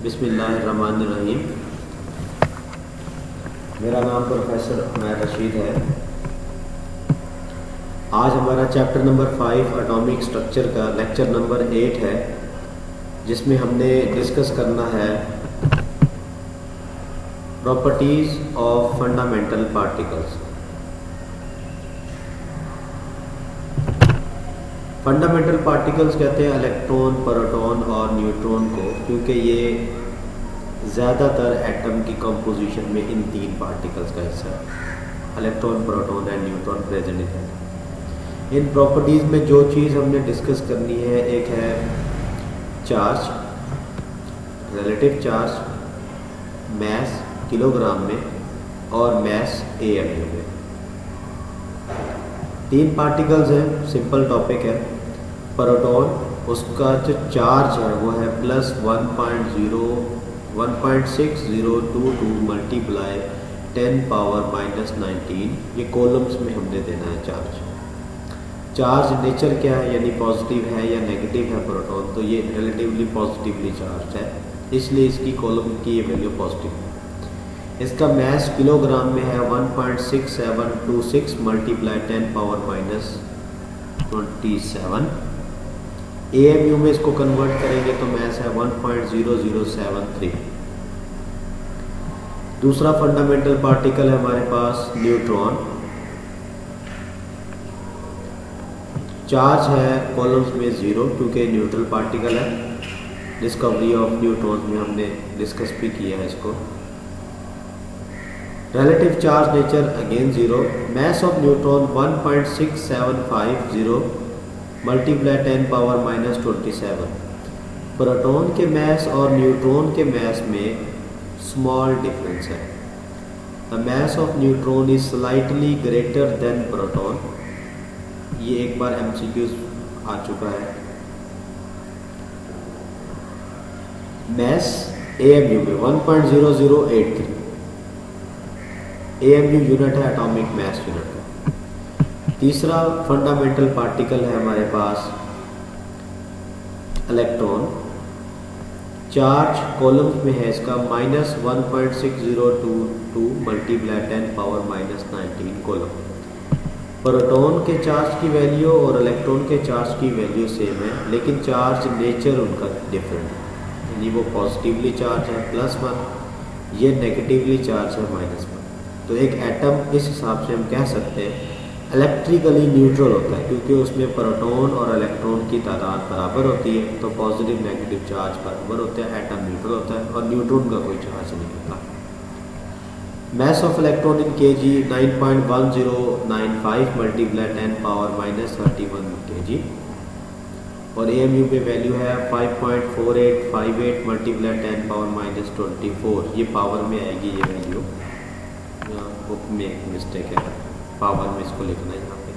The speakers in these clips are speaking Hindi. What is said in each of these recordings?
बिस्मिल्लाहिर्रहमानिर्रहीम। मेरा नाम प्रोफेसर उमैर रशीद है। आज हमारा चैप्टर नंबर 5 एटॉमिक स्ट्रक्चर का लेक्चर नंबर 8 है, जिसमें हमने डिस्कस करना है properties of fundamental particles. Fundamental particles कहते हैं इलेक्ट्रॉन, प्रोटॉन और न्यूट्रॉन को, क्योंकि ये ज़्यादातर एटम की कंपोजिशन में इन तीन पार्टिकल्स का हिस्सा है। Electron, proton and neutron present है। इन प्रॉपर्टीज़ में जो चीज़ हमने डिस्कस करनी है, एक है charge, relative charge, mass kilogram में और मैस AMU में। तीन पार्टिकल्स हैं, सिंपल टॉपिक है। प्रोटॉन, उसका जो चार्ज है वो है प्लस 1.602 मल्टीप्लाई 10 पावर माइनस 19। ये कॉलम्स में हमने देना है चार्ज। चार्ज नेचर क्या है, यानी पॉजिटिव है या नेगेटिव है प्रोटॉन, तो ये रिलेटिवली पॉजिटिवली चार्ज है, इसलिए इसकी कॉलम की ये वैल्यू पॉजिटिव है। इसका मैस किलोग्राम में है 1.6726 मल्टीप्लाई 10 पावर माइनस 27। AMU में इसको कन्वर्ट करेंगे तो मैस है 1.0073। दूसरा फंडामेंटल पार्टिकल है हमारे पास न्यूट्रॉन। चार्ज है कॉलम्स में 0, क्योंकि न्यूट्रल पार्टिकल है। डिस्कवरी ऑफ न्यूट्रॉन में हमने डिस्कस भी किया है इसको। Relative charge nature again 0। Mass of neutron 1.6750 multiply 10 power minus 27। Proton के मैस और न्यूट्रॉन के मैस में स्मॉल डिफरेंस है। The mass of neutron is slightly greater than proton. ये एक बार MCQ आ चुका है। मैस AMU में 1.0083। AMU यूनिट है एटॉमिक मैस यूनिट का। तीसरा फंडामेंटल पार्टिकल है हमारे पास इलेक्ट्रॉन। चार्ज कॉलम्स में है इसका minus 1.6022 multiply 10 power minus 19 column. Proton के चार्ज की वैल्यू और इलेक्ट्रॉन के चार्ज की वैल्यू सेम है, लेकिन चार्ज नेचर उनका डिफरेंट है, यानी वो पॉजिटिवली चार्ज है +1, ये नेगेटिवली चार्ज है -1। तो एक एटम इस हिसाब से हम कह सकते हैं इलेक्ट्रिकली न्यूट्रल होता है, क्योंकि उसमें प्रोटॉन और इलेक्ट्रॉन की तादाद बराबर होती है, तो पॉजिटिव नेगेटिव चार्ज बराबर होते हैं, एटम न्यूट्रल होता है और न्यूट्रॉन का कोई चार्ज नहीं होता। Mass of electron in kg 9.1095 multiply 10 power minus 31 kg और AMU में वैल्यू है 5.4858 मल्टीप्लाई 10 पावर माइनस 24। ये पावर में आएगी ये वैल्यू, बुक में एक मिस्टेक है, पावर में इसको लिखना है यहाँ पे।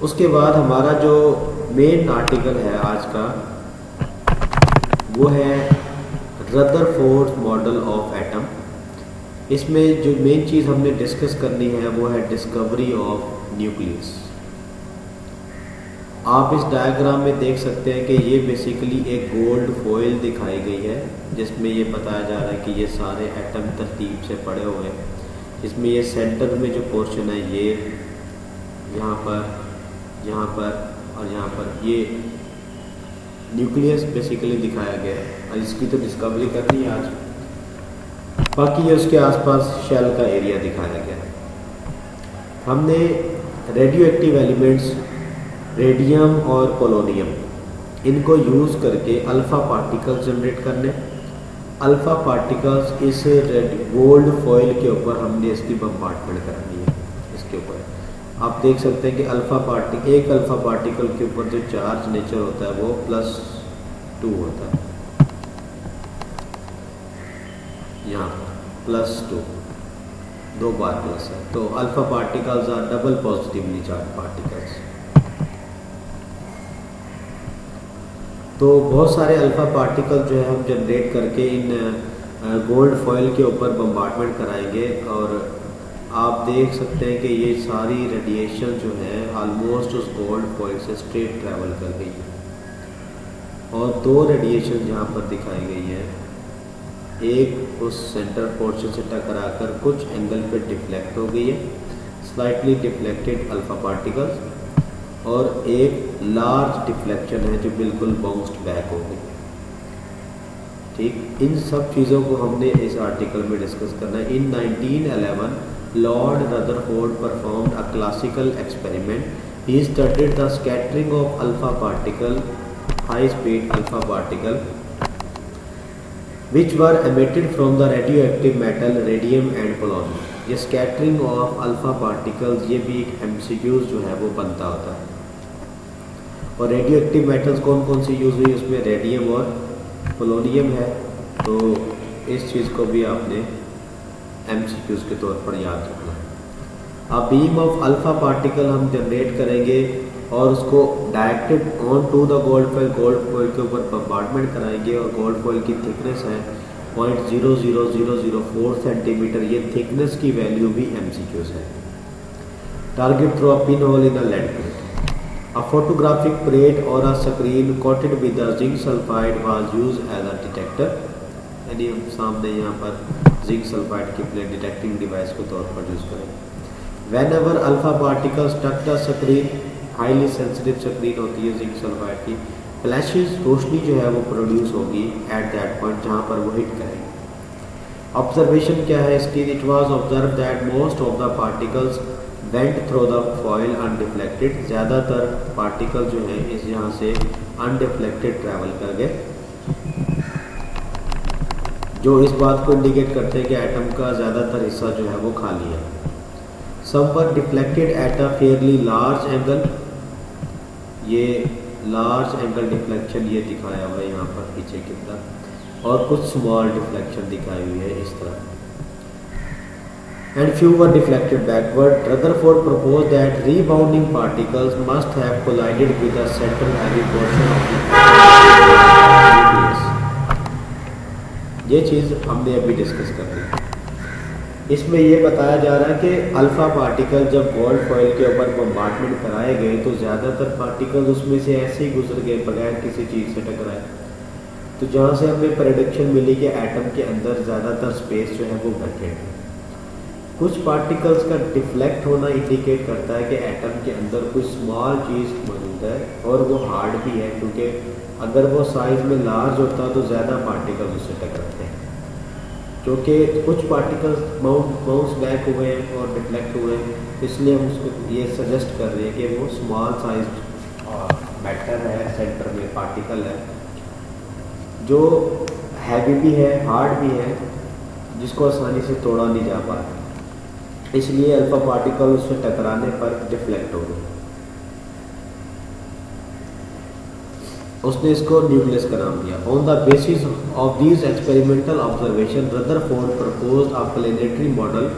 उसके बाद हमारा जो मेन आर्टिकल है आज का, वो है रदरफोर्ड मॉडल ऑफ एटम। इसमें जो मेन चीज़ हमने डिस्कस करनी है वो है डिस्कवरी ऑफ न्यूक्लियस। आप इस डायग्राम में देख सकते हैं कि ये बेसिकली एक गोल्ड फॉइल दिखाई गई है, जिसमें ये बताया जा रहा है कि ये सारे एटम तरतीब से पड़े हुए हैं। इसमें ये सेंटर में जो पोर्शन है, ये यहाँ पर और यहाँ पर ये न्यूक्लियस बेसिकली दिखाया गया है, और इसकी तो डिस्कवरी करनी है आज। बाकी ये उसके आसपास शेल का एरिया दिखाया गया है। हमने रेडियो एक्टिव एलिमेंट्स रेडियम और पोलोनियम, इनको यूज़ करके अल्फ़ा पार्टिकल्स जनरेट करने। अल्फ़ा पार्टिकल्स इस गोल्ड फॉइल के ऊपर हमने इसकी बम्बार्टमेंट करनी है। इसके ऊपर आप देख सकते हैं कि एक अल्फ़ा पार्टिकल के ऊपर जो चार्ज नेचर होता है वो +2 होता है, यहाँ +2, 2 बार प्लस है। तो alpha particles are double positively charge particles. तो बहुत सारे अल्फ़ा पार्टिकल जो है हम जनरेट करके इन गोल्ड फॉइल के ऊपर बम्बार्टमेंट कराएंगे, और आप देख सकते हैं कि ये सारी रेडिएशन जो है ऑलमोस्ट उस गोल्ड फॉइल से स्ट्रेट ट्रैवल कर गई है। और दो रेडिएशन यहाँ पर दिखाई गई है, एक उस सेंटर पोर्शन से टकराकर कुछ एंगल पे डिफ्लेक्ट हो गई है, स्लाइटली डिफ्लेक्टेड अल्फा पार्टिकल्स, और एक लार्ज डिफ्लेक्शन है जो बिल्कुल बाउंस्ड बैक हो गई। ठीक, इन सब चीज़ों को हमने इस आर्टिकल में डिस्कस करना है। इन 1911 Lord Rutherford performed a classical experiment. He studied the scattering of alpha particle, high speed alpha particle which were emitted from the radioactive metal radium and polonium। ये स्कैटरिंग ऑफ अल्फा पार्टिकल्स, ये भी एक MCQs जो है वो बनता होता है। और रेडियो एक्टिव मेटल्स कौन कौन सी यूज़ हुई, उसमें रेडियम और पोलोनियम है, तो इस चीज़ को भी आपने MCQs के तौर पर याद रखना है। अब बीम ऑफ अल्फा पार्टिकल हम जनरेट करेंगे और उसको directed on to the gold foil के ऊपर बम्बार्डमेंट कराएंगे, और गोल्ड फॉइल की थिकनेस है 0.00004 सेंटीमीटर। ये थिकनेस की वैल्यू भी MCQs है। Target through a pin hole in a lead plate. A photographic plate और a screen coated with the zinc sulphide was used as a detector. यानी हम सामने यहाँ पर जिंक सल्फाइड की प्लेट डिटेक्टिंग डिवाइस के तौर पर यूज करेंगे। Whenever alpha particles touch the screen, highly sensitive screen होती है जिंक सल्फाइड की, फ्लैशेस, रोशनी जो है वो प्रोड्यूस होगी एट दैट पॉइंट जहाँ पर वो हिट करेंगे। ऑब्जर्वेशन क्या है इसकी, it was observe that most of the particles went through the foil undeflected. ज़्यादातर पार्टिकल जो है इस यहाँ से अनडिफ्लेक्टेड ट्रैवल कर गए, जो इस बात को इंडिकेट करते हैं कि एटम का ज़्यादातर हिस्सा जो है वो खाली है। Some were deflected at a fairly large angle। ये लार्ज एंगल डिफ्लेक्शन ये दिखाया हुआ है यहाँ पर पीछे की तरफ, और कुछ स्मॉल डिफ्लेक्शन दिखाई हुई है इस तरह। And few were deflected backward। Rutherford proposed that rebounding particles must have collided with the central heavy portion of the nucleus। ये चीज़ हमने अभी डिस्कस कर ली। इसमें ये बताया जा रहा है कि अल्फ़ा पार्टिकल जब गोल्ड फॉइल के ऊपर बम्बार्डमेंट कराए गए तो ज़्यादातर पार्टिकल उसमें से ऐसे ही गुजर गए बगैर किसी चीज़ से टकराए। तो जहाँ से हमें प्रेडिक्शन मिली कि एटम के अंदर ज़्यादातर स्पेस जो है वो वेकेंट है। कुछ पार्टिकल्स का डिफ्लेक्ट होना इंडिकेट करता है कि एटम के अंदर कोई स्मॉल चीज़ मौजूद है, और वो हार्ड भी है, क्योंकि अगर वो साइज़ में लार्ज होता तो ज़्यादा पार्टिकल उससे टकराते हैं। क्योंकि कुछ पार्टिकल्स बाउंस बैक हुए हैं और डिफ्लेक्ट हुए हैं, इसलिए हम उसको ये सजेस्ट कर रहे हैं कि वो स्मॉल साइज मैटर है, सेंटर में पार्टिकल है, जो हैवी भी है, हार्ड भी है, जिसको आसानी से तोड़ा नहीं जा पा रहा, इसलिए अल्फा पार्टिकल उससे टकराने पर डिफ्लेक्ट हो गए। उसने इसको न्यूक्लियस का नाम दिया। On the basis of these experimental observation Rutherford proposed a planetary model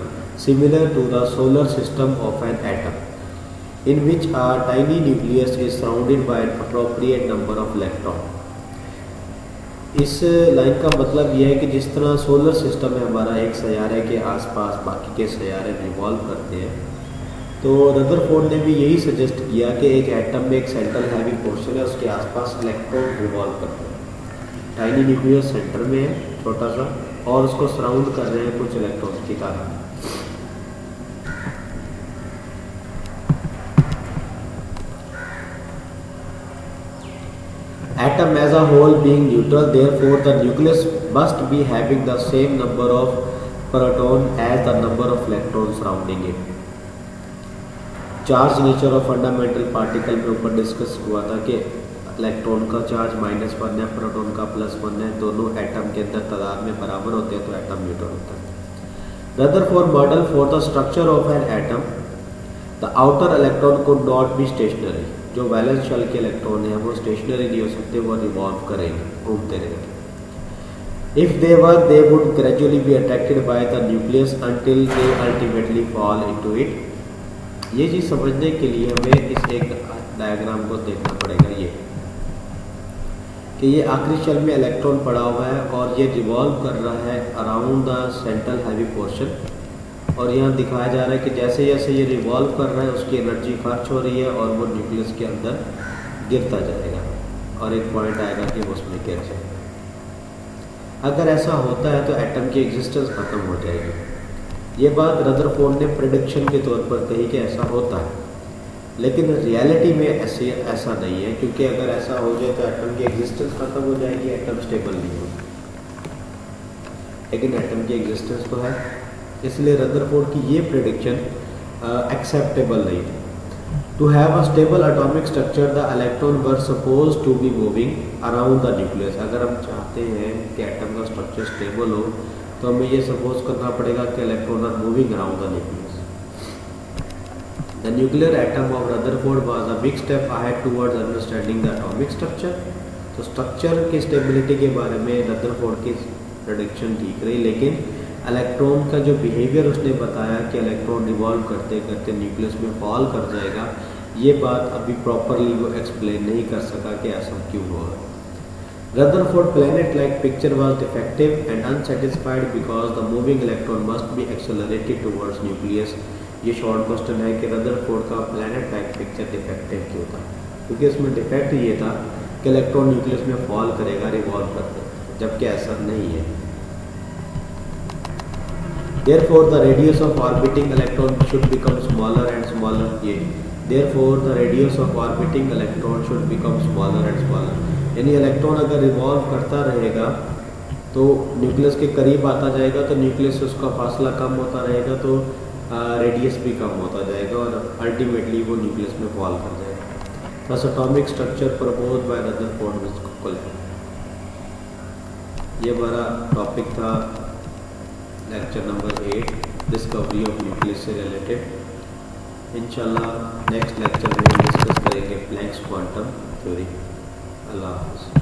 similar to the solar system of an atom, in which a tiny nucleus is surrounded by an appropriate number of electron। इस लाइन का मतलब यह है कि जिस तरह सोलर सिस्टम है हमारा, एक सैयारे के आसपास बाकी के सैयारे रिवॉल्व करते हैं, तो रदरफोर्ड ने भी यही सजेस्ट किया कि एक एटम में एक सेंट्रल हैवी पोर्शन है, उसके आसपास इलेक्ट्रॉन रिवॉल्व करते हैं। टाइनी न्यूक्लियस सेंटर में है छोटा सा, और उसको सराउंड कर रहे हैं कुछ इलेक्ट्रॉन्स की तरह। Atom as a whole being neutral, therefore the nucleus must be having the same number of proton as the number of electrons surrounding it। Charge nature of fundamental particle में ऊपर डिस्कस हुआ था कि इलेक्ट्रॉन का चार्ज -1 है, प्रोटॉन का +1 है, दोनों एटम के अंदर तादाद में बराबर होते हैं तो एटम न्यूट्रल होता है। Rutherford model for the structure of an atom, the outer electron could not be stationary. जो वैलेंस शेल के इलेक्ट्रॉन है वो स्टेशनरी नहीं हो सकते, वो रिवॉल्व करेंगे, घूमते रहेंगे। If they were they would gradually be attracted by the nucleus until they ultimately fall into it. ये चीज़ समझने के लिए हमें इस एक डायग्राम को देखना पड़ेगा, ये कि ये आखिरी शेल में इलेक्ट्रॉन पड़ा हुआ है और ये रिवॉल्व कर रहा है around the central heavy portion, और यहाँ दिखाया जा रहा है कि जैसे जैसे ये रिवॉल्व कर रहा है उसकी एनर्जी खर्च हो रही है और वो न्यूक्लियस के अंदर गिरता जाएगा। और एक पॉइंट आएगा कि वो उसमें गिर जाए। अगर ऐसा होता है तो एटम की एग्जिस्टेंस ख़त्म हो जाएगी। ये बात रदरफोर्ड ने प्रेडिक्शन के तौर पर कही कि ऐसा होता है, लेकिन रियलिटी में ऐसा नहीं है, क्योंकि अगर ऐसा हो जाए तो एटम की एग्जिस्टेंस ख़त्म हो जाएगी, एटम स्टेबल नहीं होगा। लेकिन एटम की एग्जिस्टेंस तो है, इसलिए रदरफोर्ड की ये प्रेडिक्शन एक्सेप्टेबल नहीं थी। To have a stable atomic structure, the electron were supposed to be moving around the nucleus. अगर हम चाहते हैं कि एटम का स्ट्रक्चर स्टेबल हो तो हमें ये सपोज करना पड़ेगा कि electron are moving around the nucleus. The nuclear atom of Rutherford was a big step ahead towards understanding the atomic structure. तो स्ट्रक्चर की स्टेबिलिटी के बारे में रदरफोर्ड की प्रेडिक्शन ठीक रही, लेकिन इलेक्ट्रॉन का जो बिहेवियर उसने बताया कि इलेक्ट्रॉन रिवॉल्व करते करते न्यूक्लियस में फॉल कर जाएगा, ये बात अभी प्रॉपरली वो एक्सप्लेन नहीं कर सका कि ऐसा क्यों होगा। Rutherford planet-like picture was defective and unsatisfied because the moving electron must be accelerated towards nucleus. ये शॉर्ट क्वेश्चन है कि रदरफोर्ड का planet-like picture डिफेक्टिव क्यों था, क्योंकि इसमें डिफेक्ट ये था कि इलेक्ट्रॉन न्यूक्लियस में फॉल करेगा रिवॉल्व करते, जबकि ऐसा नहीं है। Therefore, the radius of orbiting electron should become smaller and smaller. Therefore, the radius of orbiting electron should become smaller and smaller. यानी इलेक्ट्रॉन अगर रिवॉल्व करता रहेगा तो न्यूक्लियस के करीब आता जाएगा, तो न्यूक्लियस से उसका फासला कम होता रहेगा, तो रेडियस भी कम होता जाएगा और अल्टीमेटली वो न्यूक्लियस में फॉल कर जाएगा। Thus, atomic structure proposed by Rutherford was collapsed. ये हमारा टॉपिक था lecture number 8, discovery of nucleus से रिलेटेड। इंशाल्लाह नेक्स्ट लेक्चर में हम डिस्कस करेंगे प्लैंक्स क्वांटम थ्योरी। अल्लाह हाफ़िज़।